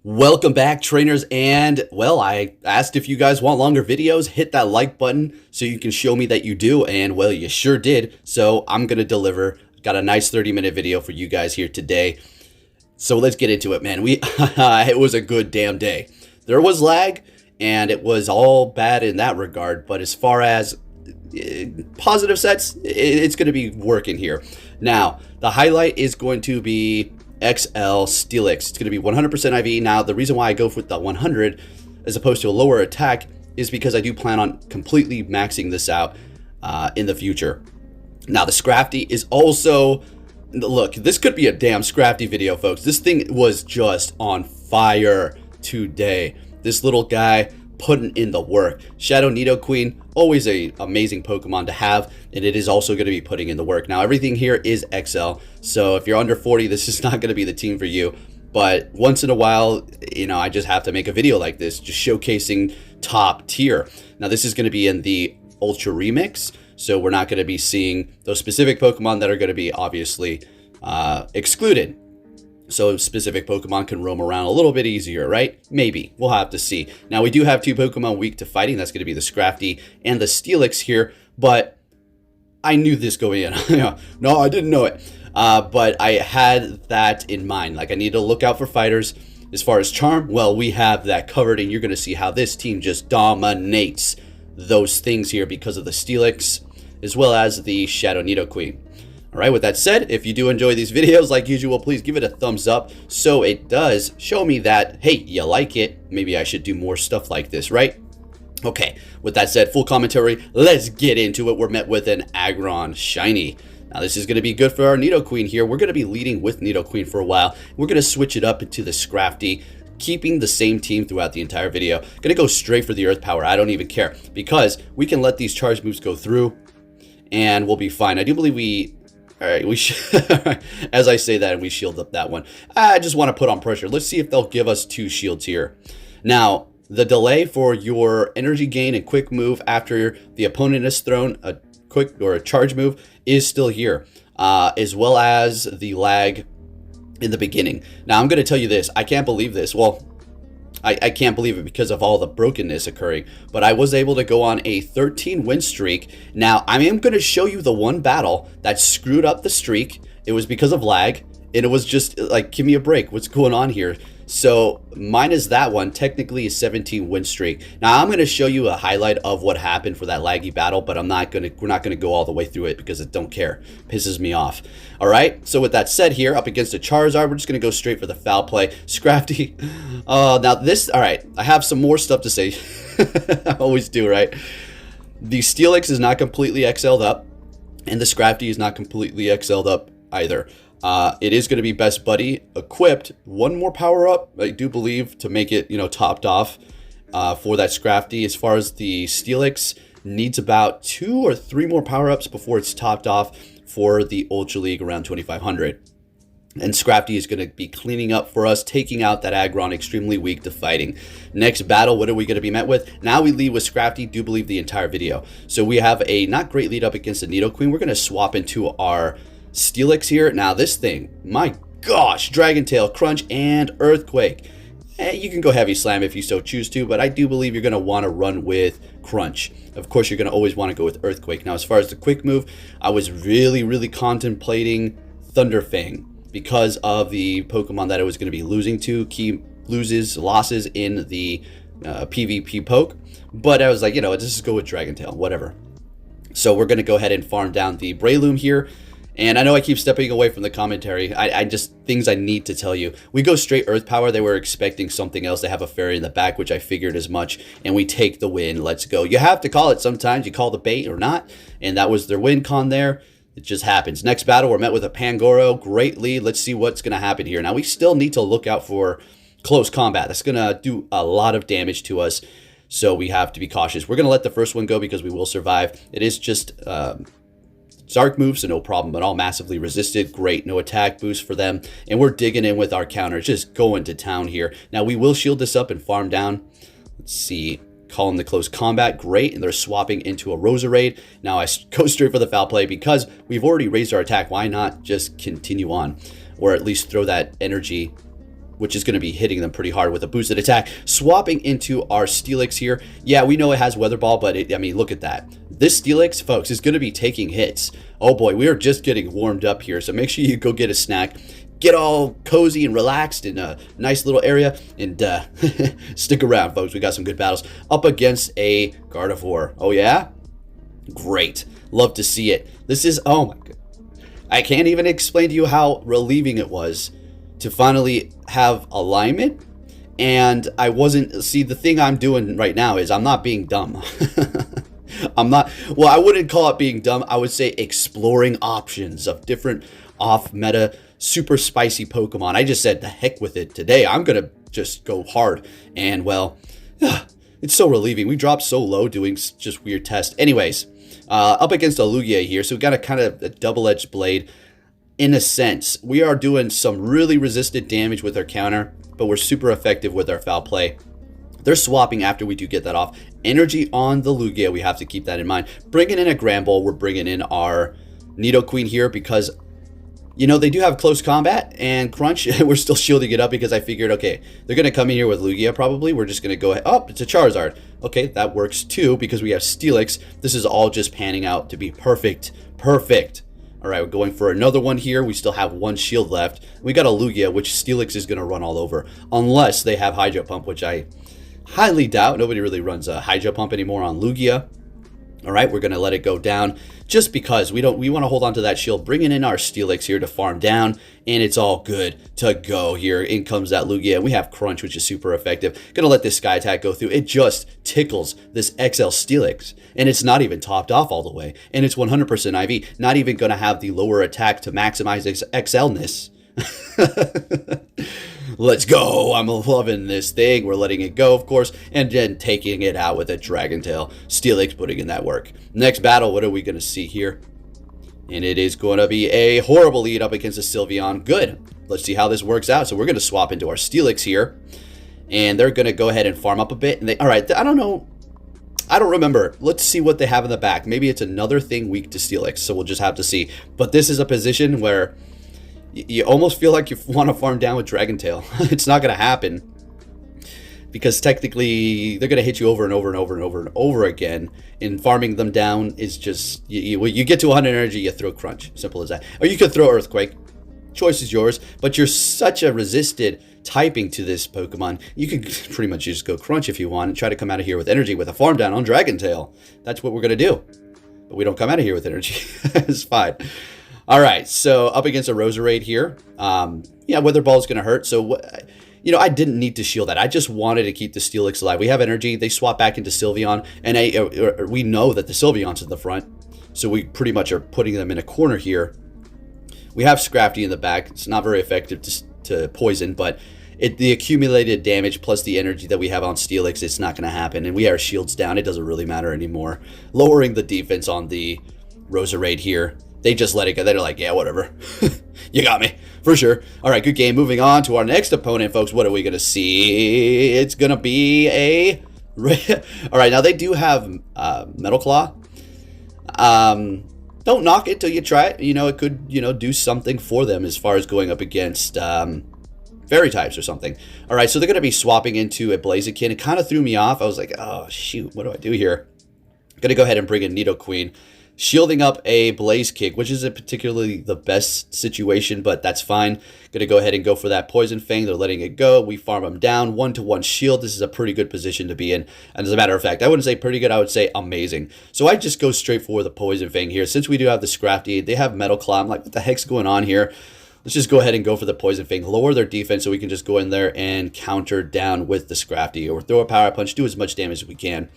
Welcome back, trainers, and well, I asked if you guys want longer videos. Hit that like button so you can show me that you do, and well, you sure did. So I'm gonna deliver. Got a nice 30-minute video for you guys here today. So let's get into it, man. It was a good damn day. There was lag, and it was all bad in that regard, but as far as positive sets, it's gonna be working here. Now, the highlight is going to be XL Steelix. It's going to be 100% IV. Now, the reason why I go with the 100 as opposed to a lower attack is because I do plan on completely maxing this out in the future. Now, the Scrafty is also... Look, this could be a damn Scrafty video, folks. This thing was just on fire today. This little guy putting in the work. Shadow Nidoqueen, always a amazing Pokemon to have, and it is also going to be putting in the work. Now, everything here is XL, so if you're under 40, this is not going to be the team for you. But once in a while, you know, I just have to make a video like this, just showcasing top tier. Now, this is going to be in the Ultra Remix, so we're not going to be seeing those specific Pokemon that are going to be obviously excluded. So specific Pokemon can roam around a little bit easier, right? Maybe. We'll have to see. Now, we do have two Pokemon weak to fighting. That's going to be the Scrafty and the Steelix here. But I knew this going in. No, I didn't know it. But I had that in mind. Like, I need to look out for fighters. As far as Charm, well, we have that covered. And you're going to see how this team just dominates those things here because of the Steelix, as well as the Shadow Nidoqueen. Alright, with that said, if you do enjoy these videos, like usual, please give it a thumbs up so it does show me that, hey, you like it. Maybe I should do more stuff like this, right? Okay, with that said, full commentary, let's get into it. We're met with an Aggron Shiny. Now, this is going to be good for our Nidoqueen here. We're going to be leading with Nidoqueen for a while. We're going to switch it up into the Scrafty, keeping the same team throughout the entire video. Going to go straight for the Earth Power. I don't even care, because we can let these charge moves go through, and we'll be fine. I do believe we... Alright, as I say that, we shield up that one. I just want to put on pressure. Let's see if they'll give us two shields here. Now, the delay for your energy gain and quick move after the opponent has thrown a quick or a charge move is still here, as well as the lag in the beginning. Now, I'm going to tell you this. I can't believe this. Well, I can't believe it because of all the brokenness occurring, but I was able to go on a 13 win streak. Now, I am going to show you the one battle that screwed up the streak. It was because of lag, and it was just like, give me a break. What's going on here? So mine is that one, technically a 17 win streak. Now, I'm going to show you a highlight of what happened for that laggy battle, but we're not going to go all the way through it because I don't care. It pisses me off. All right, so with that said here, up against a Charizard, we're just going to go straight for the foul play. Scrafty. Now this, all right, I have some more stuff to say. I always do, right? The Steelix is not completely XL'd up, and the Scrafty is not completely XL'd up either. It is going to be Best Buddy equipped. One more power up, I do believe, to make it, you know, topped off for that Scrafty. As far as the Steelix, needs about 2 or 3 more power ups before it's topped off for the Ultra League around 2500. And Scrafty is going to be cleaning up for us, taking out that Aggron, extremely weak to fighting. Next battle, what are we going to be met with? Now we lead with Scrafty, do believe the entire video. So we have a not great lead up against the Nidoqueen. We're going to swap into our Steelix here. Now this thing, my gosh, Dragon Tail, Crunch, and Earthquake. You can go Heavy Slam if you so choose to, but I do believe you're going to want to run with Crunch. Of course, you're going to always want to go with Earthquake. Now, as far as the quick move, I was really contemplating Thunderfang because of the Pokemon that I was going to be losing to. Key losses in the PvP poke. But I was like, you know, let's just go with Dragon Tail, whatever. So we're going to go ahead and farm down the Breloom here. And I know I keep stepping away from the commentary. I just, things I need to tell you. We go straight Earth Power. They were expecting something else. They have a fairy in the back, which I figured as much. And we take the win. Let's go. You have to call it sometimes. You call the bait or not. And that was their win con there. It just happens. Next battle, we're met with a Pangoro. Great lead. Let's see what's going to happen here. Now, we still need to look out for close combat. That's going to do a lot of damage to us. So we have to be cautious. We're going to let the first one go because we will survive. It is just... Dark moves, so no problem at all. Massively resisted. Great. No attack boost for them. And we're digging in with our counters. Just going to town here. Now, we will shield this up and farm down. Let's see. Calling the close combat. Great. And they're swapping into a Roserade. Now, I go straight for the foul play because we've already raised our attack. Why not just continue on? Or at least throw that energy which is going to be hitting them pretty hard with a boosted attack. Swapping into our Steelix here. Yeah, we know it has Weather Ball, but I mean, look at that. This Steelix, folks, is going to be taking hits. Oh boy, we are just getting warmed up here, so make sure you go get a snack. Get all cozy and relaxed in a nice little area, and stick around, folks. We got some good battles up against a Gardevoir. Oh yeah? Great. Love to see it. This is, oh my god. I can't even explain to you how relieving it was to finally have alignment. And I wasn't, see, the thing I'm doing right now is I'm not being dumb. I'm not, well, I wouldn't call it being dumb. I would say exploring options of different off-meta, super spicy Pokemon. I just said, the heck with it today. I'm going to just go hard. And, well, it's so relieving. We dropped so low doing just weird tests. Anyways, up against a Lugia here. So we got a kind of a double-edged blade. In a sense, we are doing some really resisted damage with our counter, but we're super effective with our foul play. They're swapping after we do get that off. Energy on the Lugia, we have to keep that in mind. Bringing in a Granbull, we're bringing in our Nidoqueen here because, you know, they do have close combat and crunch. We're still shielding it up because I figured, okay, they're going to come in here with Lugia probably. We're just going to go ahead. Oh, it's a Charizard. Okay, that works too because we have Steelix. This is all just panning out to be perfect. Perfect. All right, we're going for another one here. We still have one shield left. We got a Lugia, which Steelix is going to run all over. Unless they have Hydro Pump, which I highly doubt. Nobody really runs a Hydro Pump anymore on Lugia. All right, we're going to let it go down just because we want to hold on to that shield. Bringing in our Steelix here to farm down, and it's all good to go here. In comes that Lugia, and we have Crunch, which is super effective. Going to let this Sky Attack go through. It just tickles this XL Steelix, and it's not even topped off all the way. And it's 100% IV, not even going to have the lower attack to maximize its XL-ness. Let's go. I'm loving this thing. We're letting it go, of course, and then taking it out with a Dragon Tail. Steelix putting in that work. Next battle, what are we going to see here? And it is going to be a horrible lead up against a Sylveon. Good. Let's see how this works out. So we're going to swap into our Steelix here, and they're going to go ahead and farm up a bit. And all right, I don't know. I don't remember. Let's see what they have in the back. Maybe it's another thing weak to Steelix, so we'll just have to see. But this is a position where you almost feel like you want to farm down with Dragon Tail. It's not going to happen because technically they're going to hit you over and over and over and over and over again. And farming them down is just, you get to 100 energy, you throw Crunch. Simple as that. Or you could throw Earthquake. Choice is yours, but you're such a resisted typing to this Pokemon. You can pretty much just go Crunch if you want and try to come out of here with energy with a farm down on Dragon Tail. That's what we're going to do. But we don't come out of here with energy. It's fine. All right, so up against a Roserade here. Yeah, Weather Ball is going to hurt. So, you know, I didn't need to shield that. I just wanted to keep the Steelix alive. We have energy. They swap back into Sylveon, and we know that the Sylveon's in the front. So we pretty much are putting them in a corner here. We have Scrafty in the back. It's not very effective to poison, but the accumulated damage plus the energy that we have on Steelix, it's not going to happen. And we have shields down. It doesn't really matter anymore. Lowering the defense on the Roserade here. They just let it go. They're like, yeah, whatever. You got me. For sure. All right, good game. Moving on to our next opponent, folks. What are we going to see? It's going to be a... All right, now they do have Metal Claw. Don't knock it till you try it. You know, it could, you know, do something for them as far as going up against Fairy types or something. All right, so they're going to be swapping into a Blaziken. It kind of threw me off. I was like, oh, shoot, what do I do here? I'm going to go ahead and bring in Nidoqueen. Shielding up a Blaze Kick, which isn't particularly the best situation, but that's fine. Gonna go ahead and go for that Poison Fang. They're letting it go. We farm them down. 1-to-1 shield. This is a pretty good position to be in. And as a matter of fact, I wouldn't say pretty good. I would say amazing. So I just go straight for the Poison Fang here. Since we do have the Scrafty, they have Metal Claw. I'm like, what the heck's going on here? Let's just go ahead and go for the Poison Fang. Lower their defense so we can just go in there and counter down with the Scrafty. Or throw a Power Punch. Do as much damage as we can,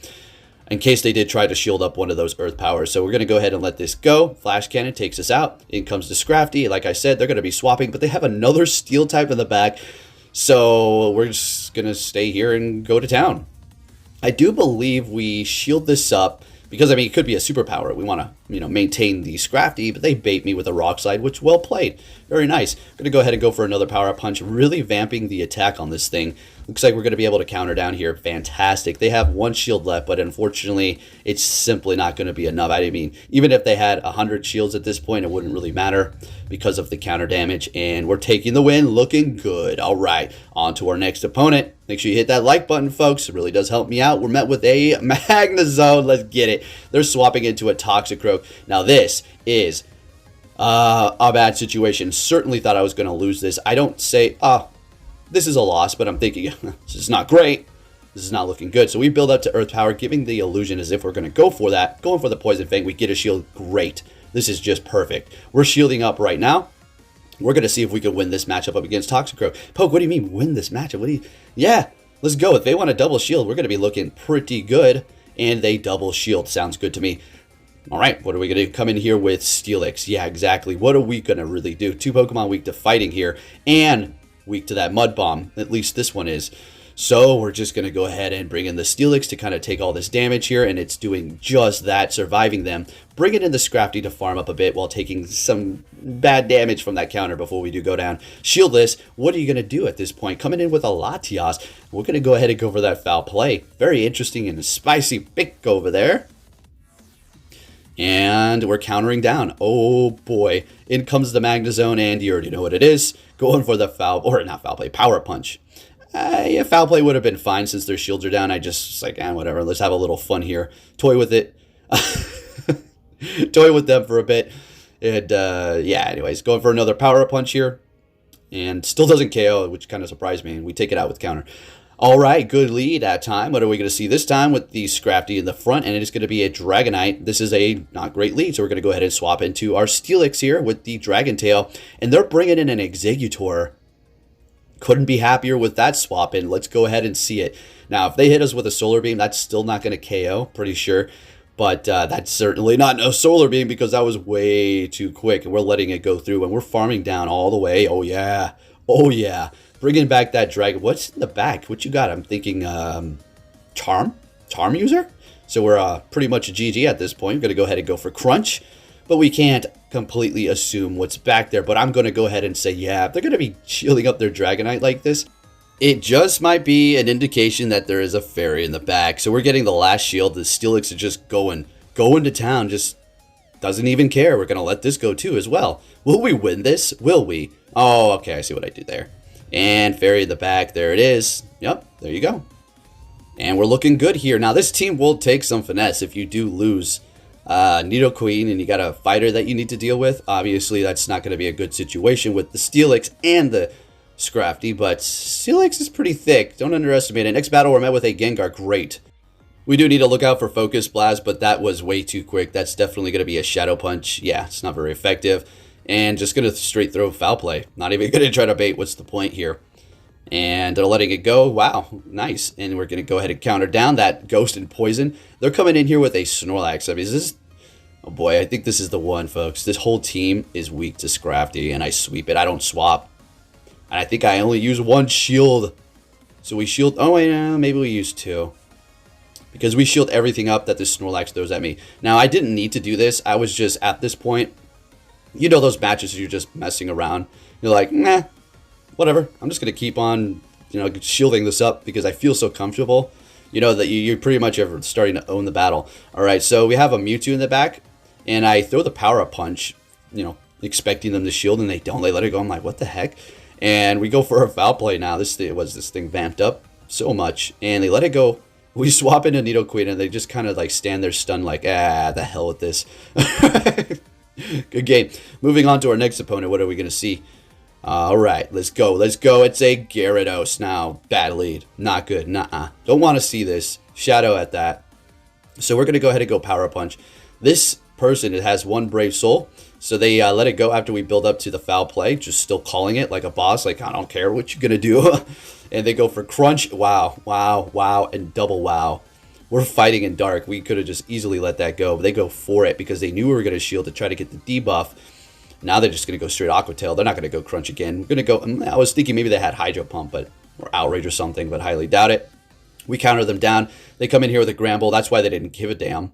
in case they did try to shield up one of those Earth Powers. So we're going to go ahead and let this go. Flash Cannon takes us out. In comes the Scrafty. Like I said, they're going to be swapping, but they have another Steel type in the back. So we're just going to stay here and go to town. I do believe we shield this up because, I mean, it could be a superpower. We want to maintain the Scrafty, but they bait me with a Rock Slide, which well played. Very nice. I'm going to go ahead and go for another Power Up Punch, really vamping the attack on this thing. Looks like we're going to be able to counter down here. Fantastic. They have one shield left, but unfortunately, it's simply not going to be enough. I mean, even if they had 100 shields at this point, it wouldn't really matter because of the counter damage, and we're taking the win, looking good. All right, on to our next opponent. Make sure you hit that like button, folks. It really does help me out. We're met with a Magnezone. Let's get it. They're swapping into a Toxicroak. Now, this is a bad situation. Certainly thought I was going to lose this. I don't say, this is a loss, but I'm thinking, this is not great. This is not looking good. So we build up to Earth Power, giving the illusion as if we're going to go for that. Going for the Poison Fang. We get a shield. Great. This is just perfect. We're shielding up right now. We're going to see if we can win this matchup up against Toxicroak. Poke, what do you mean win this matchup? What do you... Yeah, let's go. If they want a double shield, we're going to be looking pretty good. And they double shield. Sounds good to me. All right, what are we going to do? Come in here with Steelix. Yeah, exactly. What are we going to really do? 2 Pokemon weak to fighting here. And weak to that Mud Bomb. At least this one is. So we're just going to go ahead and bring in the Steelix to kind of take all this damage here, and it's doing just that, surviving them. Bring it in the Scrafty to farm up a bit while taking some bad damage from that counter before we do go down. Shieldless, what are you going to do at this point? Coming in with a Latias, we're going to go ahead and go for that foul play. Very interesting and spicy pick over there. And we're countering down. Oh boy, in comes the Magnezone, and you already know what it is. Going for the Power Punch. Yeah, foul play would have been fine since their shields are down. I just like, whatever. Let's have a little fun here. Toy with it. Toy with them for a bit. And, yeah, anyways, going for another Power Punch here. And still doesn't KO, which kind of surprised me. And we take it out with counter. All right, good lead at time. What are we going to see this time with the Scrafty in the front? And it is going to be a Dragonite. This is a not great lead, so we're going to go ahead and swap into our Steelix here with the Dragon Tail. And they're bringing in an Exeggutor. Couldn't be happier with that swap in. Let's go ahead and see it. Now, if they hit us with a Solar Beam, that's still not going to KO, pretty sure. But that's certainly not no Solar Beam because that was way too quick. And we're letting it go through. And we're farming down all the way. Oh, yeah. Oh, yeah. Bringing back that Dragon. What's in the back? What you got? I'm thinking Charm? Charm user? So we're pretty much a GG at this point. We're going to go ahead and go for Crunch. But we can't completely assume what's back there. But I'm going to go ahead and say, yeah, if they're going to be shielding up their Dragonite like this, it just might be an indication that there is a fairy in the back. So we're getting the last shield. The Steelix is just going to town. Just doesn't even care. We're going to let this go too as well. Will we win this? Will we? Oh, okay. I see what I did there. And fairy in the back. There it is. Yep, there you go. And we're looking good here. Now, this team will take some finesse if you do lose Nidoqueen and you got a fighter that you need to deal with. Obviously, that's not going to be a good situation with the Steelix and the Scrafty, but Steelix is pretty thick. Don't underestimate it. Next battle, we're met with a Gengar. Great. We do need to look out for Focus Blast, but that was way too quick. That's definitely going to be a Shadow Punch. Yeah, it's not very effective. And just going to straight throw Foul Play. Not even going to try to bait. What's the point here? And they're letting it go. Wow, nice. And we're going to go ahead and counter down that Ghost and Poison. They're coming in here with a Snorlax. I mean, is this... Oh boy, I think this is the one, folks. This whole team is weak to Scrafty, and I sweep it. I don't swap. And I think I only use one shield. So we shield... Oh, wait, no, maybe we use 2. Because we shield everything up that this Snorlax throws at me. Now, I didn't need to do this. I was just, at this point... You know those matches you're just messing around. You're like, nah, whatever. I'm just going to keep on, shielding this up because I feel so comfortable. You know that you're pretty much starting to own the battle. All right, so we have a Mewtwo in the back. And I throw the Power-Up Punch, expecting them to shield. And they don't. They let it go. I'm like, what the heck? And we go for a Foul Play now. This thing vamped up so much. And they let it go. We swap into Nidoqueen. And they just kind of like stand there stunned like, the hell with this. Good game. Moving on to our next opponent. What are we going to see? All right, let's go. Let's go. It's a Gyarados now. Bad lead. Not good. Nuh-uh. Don't want to see this. Shadow at that. So we're going to go ahead and go Power Punch. This person, it has one Brave Soul. So they let it go after we build up to the Foul Play. Just still calling it like a boss. Like, I don't care what you're going to do. And they go for Crunch. Wow. Wow. Wow. And double wow. We're fighting in dark. We could have just easily let that go. But they go for it because they knew we were going to shield to try to get the debuff. Now they're just going to go straight Aqua Tail. They're not going to go Crunch again. We're going to go... I was thinking maybe they had Hydro Pump or Outrage or something, but highly doubt it. We counter them down. They come in here with a Gramble. That's why they didn't give a damn.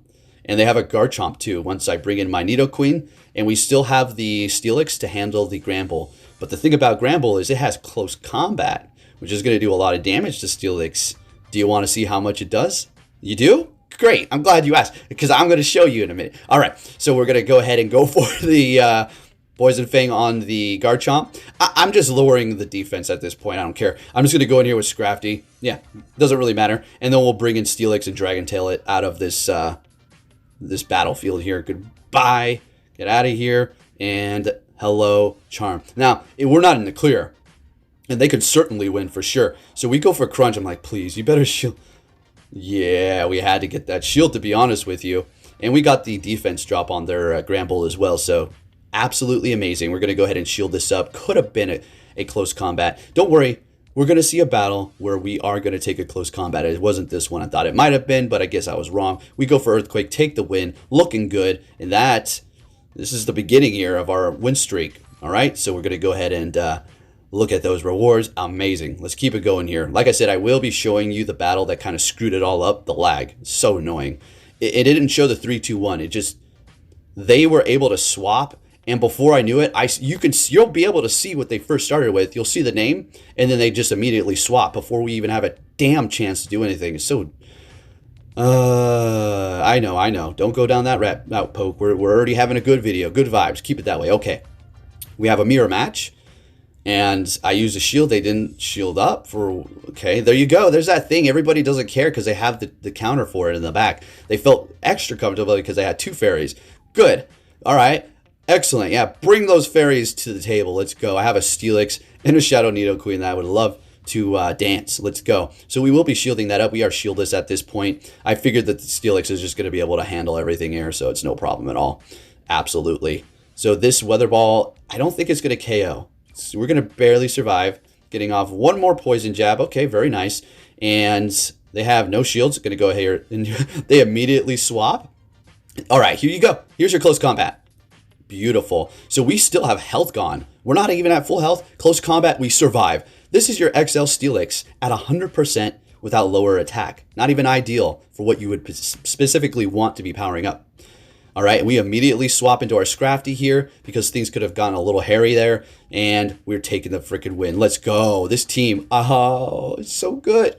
And they have a Garchomp too once I bring in my Nidoqueen. And we still have the Steelix to handle the Gramble. But the thing about Gramble is it has close combat, which is going to do a lot of damage to Steelix. Do you want to see how much it does? You do? Great. I'm glad you asked, because I'm going to show you in a minute. All right, so we're going to go ahead and go for the Poison Fang on the Garchomp. I'm just lowering the defense at this point. I don't care. I'm just going to go in here with Scrafty. Yeah, doesn't really matter. And then we'll bring in Steelix and Dragon Tail it out of this this battlefield here. Goodbye. Get out of here. And hello, Charm. Now, we're not in the clear. And they could certainly win for sure. So we go for Crunch. I'm like, please, you better shield. Yeah, we had to get that shield, to be honest with you. And we got the defense drop on their Gramble as well. So absolutely amazing. We're going to go ahead and shield this up. Could have been a close combat. Don't worry. We're going to see a battle where we are going to take a close combat. It wasn't this one. I thought it might have been, but I guess I was wrong. We go for Earthquake, take the win. Looking good. And this is the beginning here of our win streak. All right, so we're going to go ahead and look at those rewards. Amazing. Let's keep it going here. Like I said, I will be showing you the battle that kind of screwed it all up. The lag. So annoying. It didn't show the 3-2-1. It just, they were able to swap. And before I knew it, you'll be able to see what they first started with. You'll see the name, and then they just immediately swap before we even have a damn chance to do anything. It's so, I know. Don't go down that route, Poke. We're already having a good video. Good vibes. Keep it that way. Okay. We have a mirror match. And I used a shield. They didn't shield up for... Okay, there you go. There's that thing. Everybody doesn't care because they have the counter for it in the back. They felt extra comfortable because they had 2 fairies. Good. All right. Excellent. Yeah, bring those fairies to the table. Let's go. I have a Steelix and a Shadow Nidoqueen that I would love to dance. Let's go. So we will be shielding that up. We are shieldless at this point. I figured that the Steelix is just going to be able to handle everything here, so it's no problem at all. Absolutely. So this Weather Ball, I don't think it's going to KO. So we're going to barely survive. Getting off one more poison jab. Okay, very nice. And they have no shields. Going to go here. And they immediately swap. All right, here you go. Here's your close combat. Beautiful. So we still have health gone. We're not even at full health. Close combat, we survive. This is your XL Steelix at 100% without lower attack. Not even ideal for what you would specifically want to be powering up. All right, we immediately swap into our Scrafty here because things could have gotten a little hairy there, and we're taking the freaking win. Let's go. This team, oh, it's so good.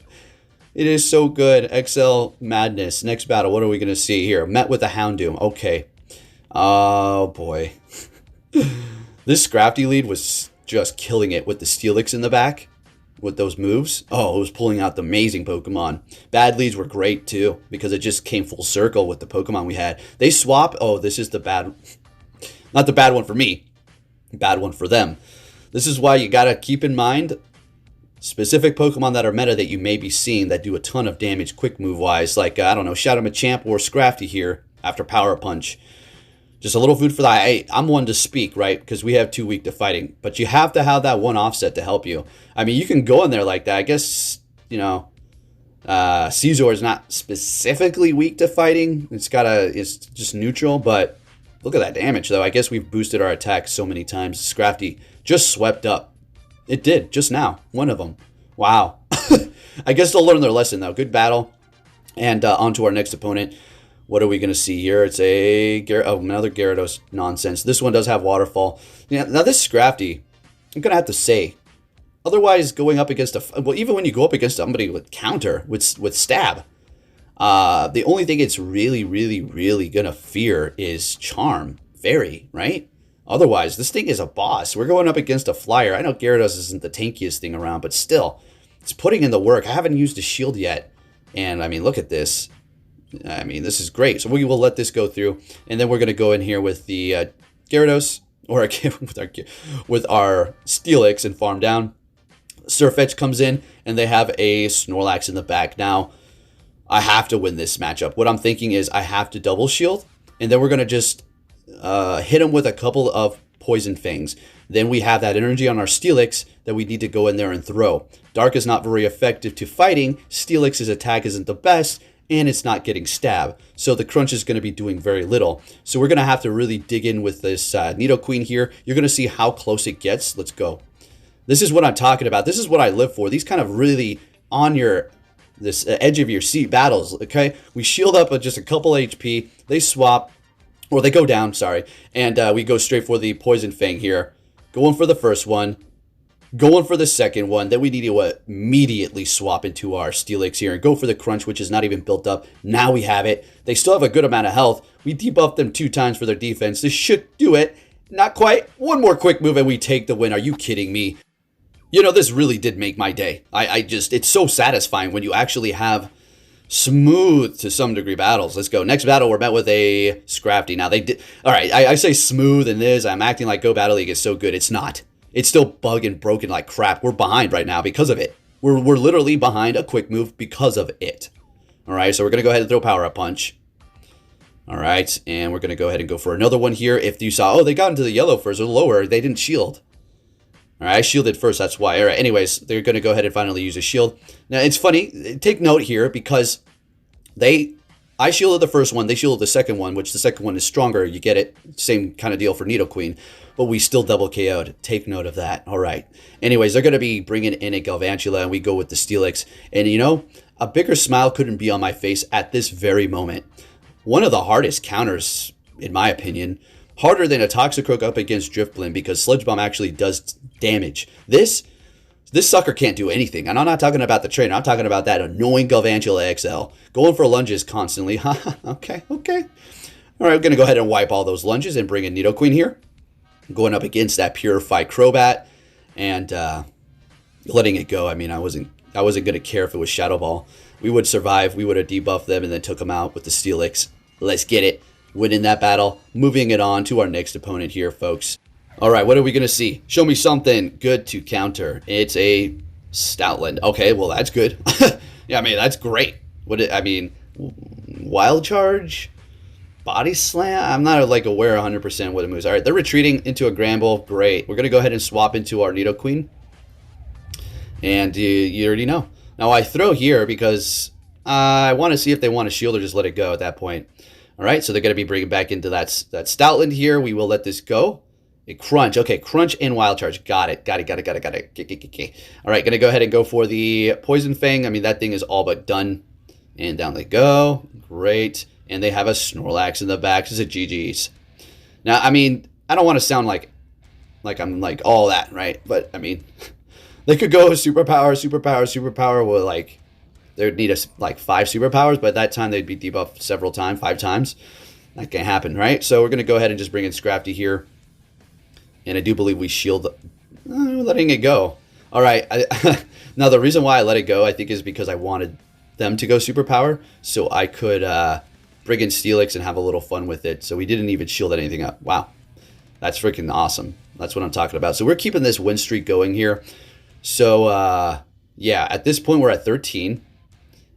It is so good. XL Madness. Next battle, what are we going to see here? Met with a Houndoom. Okay. Oh, boy. This Scrafty lead was just killing it with the Steelix in the back. With those moves. Oh, it was pulling out the amazing Pokemon. Bad leads were great too, because it just came full circle with the Pokemon we had. They swap. Oh, this is the bad, not the bad one for me, bad one for them. This is why you gotta keep in mind specific Pokemon that are meta that you may be seeing that do a ton of damage quick move wise, like I don't know, Shadow Machamp or Scrafty here after Power Punch. Just a little food for the eye. I'm one to speak, right? Because we have 2 weak to fighting. But you have to have that one offset to help you. I mean, you can go in there like that. I guess, you know, Caesar is not specifically weak to fighting. It's just neutral. But look at that damage, though. I guess we've boosted our attack so many times. Scrafty just swept up. It did, just now. One of them. Wow. I guess they'll learn their lesson, though. Good battle. And on to our next opponent. What are we going to see here? It's another Gyarados nonsense. This one does have Waterfall. Yeah, now this Scrafty, I'm going to have to say, otherwise going up against well, even when you go up against somebody with counter, with stab, the only thing it's really going to fear is Charm. Fairy, right? Otherwise, this thing is a boss. We're going up against a flyer. I know Gyarados isn't the tankiest thing around, but still, it's putting in the work. I haven't used a shield yet. And, I mean, look at this. I mean, this is great. So we will let this go through, and then we're going to go in here with the Gyarados, or with our Steelix and farm down. Surfetch comes in, and they have a Snorlax in the back. Now, I have to win this matchup. What I'm thinking is I have to double shield, and then we're going to just hit him with a couple of Poison Fangs. Then we have that energy on our Steelix that we need to go in there and throw. Dark is not very effective to fighting. Steelix's attack isn't the best, and it's not getting stab. So the crunch is going to be doing very little. So we're going to have to really dig in with this Nidoqueen here. You're going to see how close it gets. Let's go. This is what I'm talking about. This is what I live for. These kind of really on your this edge of your seat battles, okay? We shield up with just a couple HP. They swap, or they go down, sorry. And we go straight for the Poison Fang here. Going for the first one. Going for the second one. Then we need to immediately swap into our Steelix here and go for the Crunch, which is not even built up. Now we have it. They still have a good amount of health. We debuffed them 2 times for their defense. This should do it. Not quite. One more quick move and we take the win. Are you kidding me? You know, this really did make my day. It's so satisfying when you actually have smooth, to some degree, battles. Let's go. Next battle, we're met with a Scrafty. Now, they did... All right, I say smooth in this. I'm acting like Go Battle League is so good. It's not. It's still bug and broken like crap. We're behind right now because of it. We're literally behind a quick move because of it. All right, so we're going to go ahead and throw Power Up Punch. All right, and we're going to go ahead and go for another one here. If you saw... Oh, they got into the yellow first or lower. They didn't shield. All right, I shielded first, that's why. All right, anyways, they're going to go ahead and finally use a shield. Now, it's funny, take note here, because I shielded the first one, they shielded the second one, which the second one is stronger, you get it, same kind of deal for Nidoqueen, but we still double KO'd. Take note of that. All right. Anyways, they're going to be bringing in a Galvantula, and we go with the Steelix. And, you know, a bigger smile couldn't be on my face at this very moment. One of the hardest counters, in my opinion, harder than a Toxicroak up against Drifblim, because Sludge Bomb actually does damage. This sucker can't do anything. And I'm not talking about the trainer. I'm talking about that annoying Galvantula XL. Going for lunges constantly. Okay. All right, we're going to go ahead and wipe all those lunges and bring in Nidoqueen here. Going up against that Purify Crobat and letting it go. I mean, I wasn't going to care if it was Shadow Ball. We would survive. We would have debuffed them and then took them out with the Steelix. Let's get it. Winning that battle, moving it on to our next opponent here, folks. All right, what are we going to see? Show me something good to counter. It's a Stoutland. Okay, well, that's good. Yeah, I mean, that's great. Wild Charge? Body Slam? I'm not, like, aware 100% what it moves. All right, they're retreating into a Gramble. Great. We're going to go ahead and swap into our Nidoqueen. And you already know. Now, I throw here because I want to see if they want to shield or just let it go at that point. All right, so they're going to be bringing back into that Stoutland here. We will let this go. A Crunch. Okay, Crunch and Wild Charge. Got it. All right, going to go ahead and go for the Poison Fang. I mean, that thing is all but done. And down they go. Great. And they have a Snorlax in the back. This is a GG's. Now, I mean, I don't want to sound like I'm like all that, right? But, I mean, they could go superpower with, like... They would need like 5 superpowers, but at that time they'd be debuffed several times, 5 times. That can't happen, right? So we're going to go ahead and just bring in Scrafty here. And I do believe we shield... letting it go. All right. Now, the reason why I let it go, I think, is because I wanted them to go superpower. So I could bring in Steelix and have a little fun with it. So we didn't even shield anything up. Wow. That's freaking awesome. That's what I'm talking about. So we're keeping this win streak going here. So, yeah, at this point we're at 13.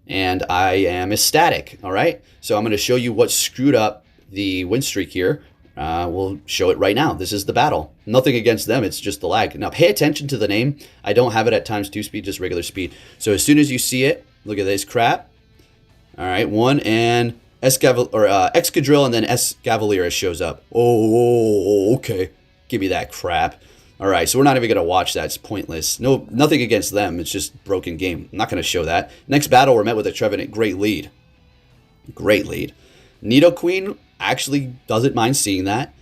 And I am ecstatic, all right? So I'm going to show you what screwed up the win streak here. We'll show it right now. This is the battle. Nothing against them. It's just the lag. Now, pay attention to the name. I don't have it at ×2 speed, just regular speed. So as soon as you see it, look at this crap. All right, 1 and Excadrill and then Escavalier shows up. Oh, okay. Give me that crap. All right, so we're not even going to watch that. It's pointless. No, nothing against them. It's just broken game. I'm not going to show that. Next battle, we're met with a Trevenant. Great lead. Great lead. Nidoqueen actually doesn't mind seeing that.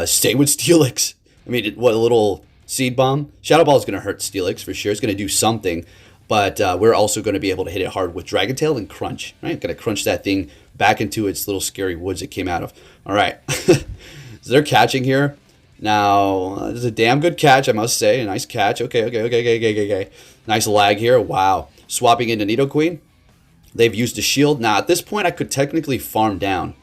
Stay with Steelix. I mean, what a little Seed Bomb. Shadow Ball is going to hurt Steelix for sure. It's going to do something. But we're also going to be able to hit it hard with Dragon Tail and Crunch. Right? Going to crunch that thing back into its little scary woods it came out of. All right. So they're catching here. Now, this is a damn good catch, I must say. A nice catch. Okay. Nice lag here. Wow. Swapping into Nidoqueen. They've used a shield. Now, at this point, I could technically farm down.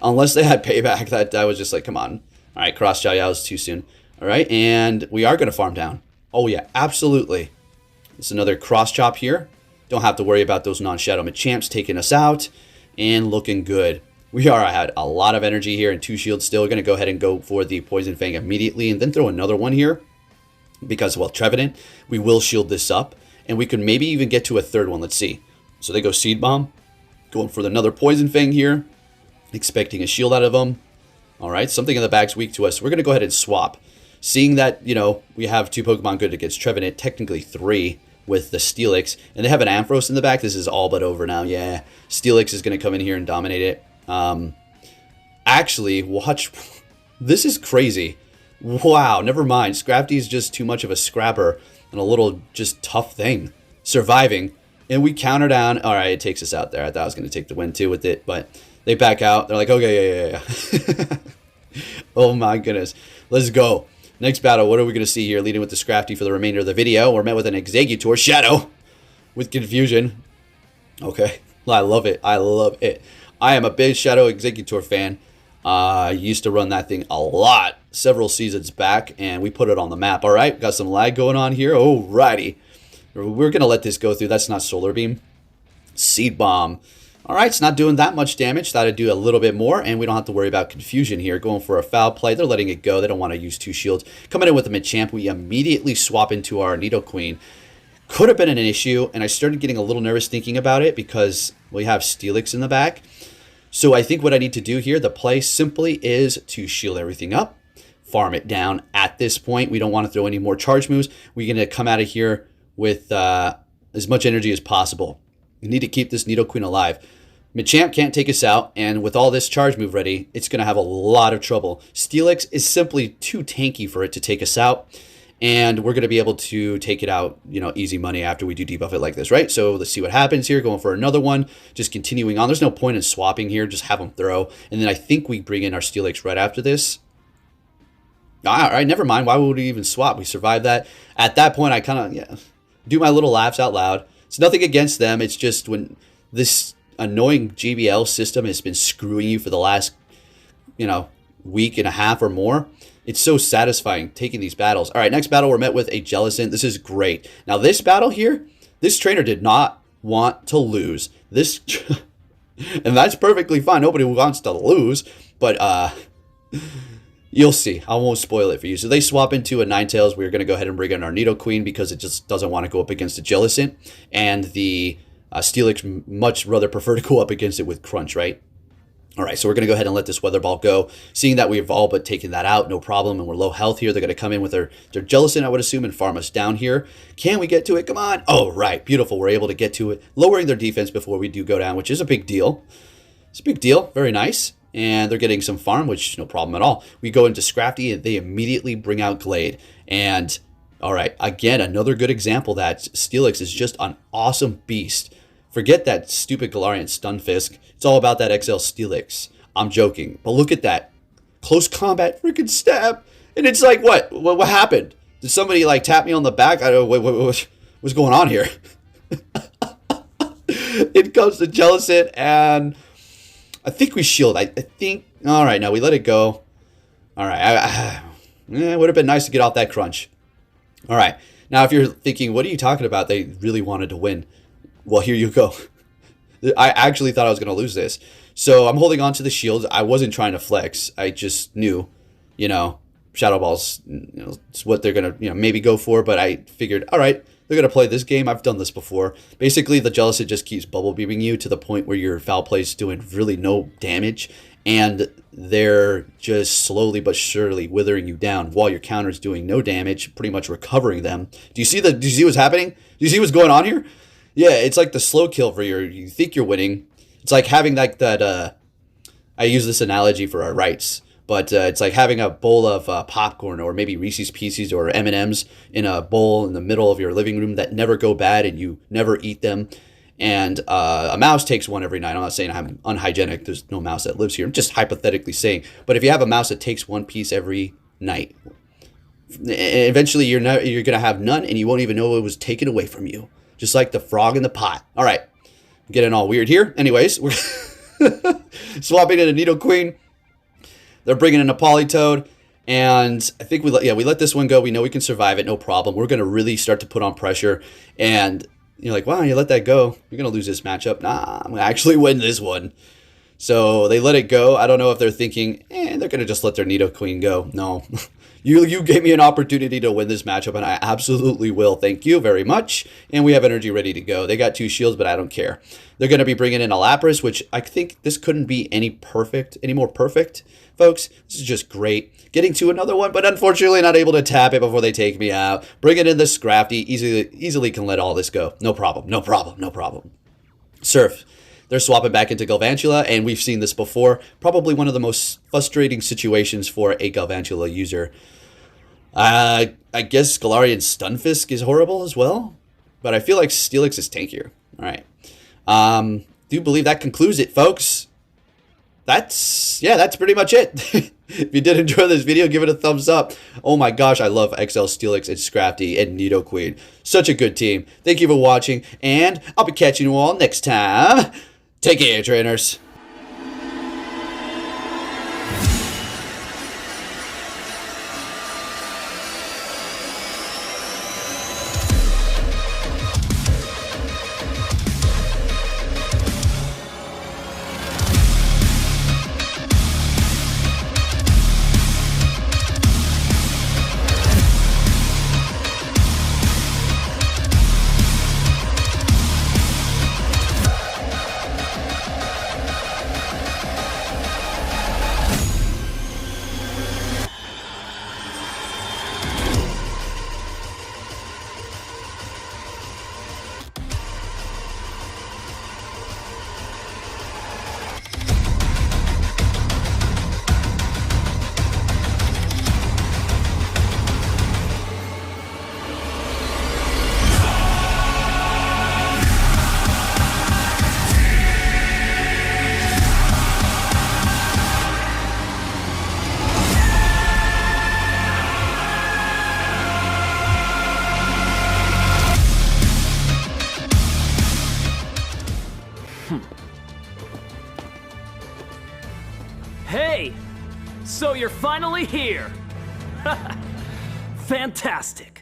Unless they had payback. That I was just like, come on. All right, Cross Xiao Yao is too soon. All right, and we are going to farm down. Oh, yeah, absolutely. It's another Cross Chop here. Don't have to worry about those non-Shadow Machamps taking us out. And looking good. We are at a lot of energy here and 2 shields still. We're going to go ahead and go for the Poison Fang immediately and then throw another one here. Because, well, Trevenant, we will shield this up. And we could maybe even get to a third one. Let's see. So they go Seed Bomb. Going for another Poison Fang here. Expecting a shield out of them. All right, something in the back's weak to us. We're going to go ahead and swap. Seeing that, you know, we have 2 Pokemon good against Trevenant. Technically 3. with the Steelix. And they have an Ampharos in the back. This is all but over now. Yeah, Steelix is going to come in here and dominate it. Actually, watch. This is crazy. Wow, never mind. Scrafty is just too much of a scrapper and a little just tough thing. Surviving. And we counter down. All right, it takes us out there. I thought I was going to take the win too with it, but they back out. They're like, okay, yeah. Oh my goodness. Let's go. Next battle, what are we going to see here? Leading with the Scrafty for the remainder of the video. We're met with an Exeggutor Shadow with confusion. Okay. I love it. I love it. I am a big Shadow Exeggutor fan. I used to run that thing a lot several seasons back, and we put it on the map. All right, got some lag going on here. Alrighty. We're going to let this go through. That's not Solar Beam. Seed Bomb. All right, it's not doing that much damage. Thought it'd do a little bit more, and we don't have to worry about confusion here. Going for a foul play. They're letting it go. They don't want to use 2 shields. Coming in with the Machamp, we immediately swap into our Nidoqueen. Could have been an issue, and I started getting a little nervous thinking about it because we have Steelix in the back. So I think what I need to do here, the play simply is to shield everything up, farm it down. At this point, we don't want to throw any more charge moves. We're going to come out of here with as much energy as possible. We need to keep this Nidoqueen alive. Machamp can't take us out, and with all this charge move ready, it's going to have a lot of trouble. Steelix is simply too tanky for it to take us out, and we're going to be able to take it out, you know, easy money after we do debuff it like this, right? So let's see what happens here. Going for another one, just continuing on. There's no point in swapping here. Just have them throw, and then I think we bring in our Steelix right after this. All right, never mind. Why would we even swap? We survived that. At that point, I kind of do my little laughs out loud. It's nothing against them. It's just when this annoying GBL system has been screwing you for the last, you know, week and a half or more. It's so satisfying taking these battles. All right, next battle, we're met with a Jellicent. This is great. Now, this battle here, this trainer did not want to lose. This, and that's perfectly fine. Nobody wants to lose, but you'll see. I won't spoil it for you. So they swap into a Ninetales. We're going to go ahead and bring in our Nidoqueen because it just doesn't want to go up against the Jellicent. And the Steelix much rather prefer to go up against it with Crunch, right? All right, so we're going to go ahead and let this Weather Ball go. Seeing that we've all but taken that out, no problem, and we're low health here. They're going to come in with their Jellicent, I would assume, and farm us down here. Can we get to it? Come on. Oh, right. Beautiful. We're able to get to it, lowering their defense before we do go down, which is a big deal. It's a big deal. Very nice. And they're getting some farm, which no problem at all. We go into Scrafty, and they immediately bring out Glade. And, all right, again, another good example that Steelix is just an awesome beast. Forget that stupid Galarian Stunfisk. It's all about that XL Steelix. I'm joking. But look at that. Close combat freaking stab. And it's like, what? What happened? Did somebody, like, tap me on the back? I don't know. What's going on here? It comes to Jellicent, and I think we shield. I think. All right, now we let it go. All right. It would have been nice to get off that Crunch. All right. Now, if you're thinking, what are you talking about? They really wanted to win. Well, here you go. I actually thought I was going to lose this. So I'm holding on to the shields. I wasn't trying to flex. I just knew, you know, Shadow Ball's, you know, it's what they're going to, you know, maybe go for. But I figured, all right, they're going to play this game. I've done this before. Basically, the Jellicent just keeps bubble beaming you to the point where your foul play is doing really no damage. And they're just slowly but surely withering you down while your counter is doing no damage, pretty much recovering them. Do you see what's happening? Do you see what's going on here? Yeah, it's like the slow kill for you think you're winning. It's like having like that, I use this analogy for our rights, but it's like having a bowl of popcorn or maybe Reese's Pieces or M&Ms in a bowl in the middle of your living room that never go bad and you never eat them. And a mouse takes one every night. I'm not saying I'm unhygienic. There's no mouse that lives here. I'm just hypothetically saying. But if you have a mouse that takes one piece every night, eventually you're going to have none and you won't even know it was taken away from you. Just like the frog in the pot. All right. I'm getting all weird here. Anyways, we're swapping in a Nidoqueen. They're bringing in a Politoed. And I think we let this one go. We know we can survive it. No problem. We're going to really start to put on pressure. And you're like, wow, you let that go. You're going to lose this matchup. Nah, I'm going to actually win this one. So they let it go. I don't know if they're thinking, they're going to just let their Nidoqueen go. No. You gave me an opportunity to win this matchup, and I absolutely will. Thank you very much. And we have energy ready to go. They got 2 shields, but I don't care. They're going to be bringing in a Lapras, which I think this couldn't be any more perfect, folks. This is just great. Getting to another one, but unfortunately not able to tap it before they take me out. Bringing in the Scrafty. Easily can let all this go. No problem. No problem. No problem. Surf. They're swapping back into Galvantula, and we've seen this before. Probably one of the most frustrating situations for a Galvantula user. I guess Galarian Stunfisk is horrible as well, but I feel like Steelix is tankier. All right. Do believe that concludes it, folks. That's pretty much it. If you did enjoy this video, give it a thumbs up. Oh my gosh, I love XL Steelix and Scrafty and Nidoqueen. Such a good team. Thank you for watching, and I'll be catching you all next time. Take care, trainers. Hey! So you're finally here! Fantastic!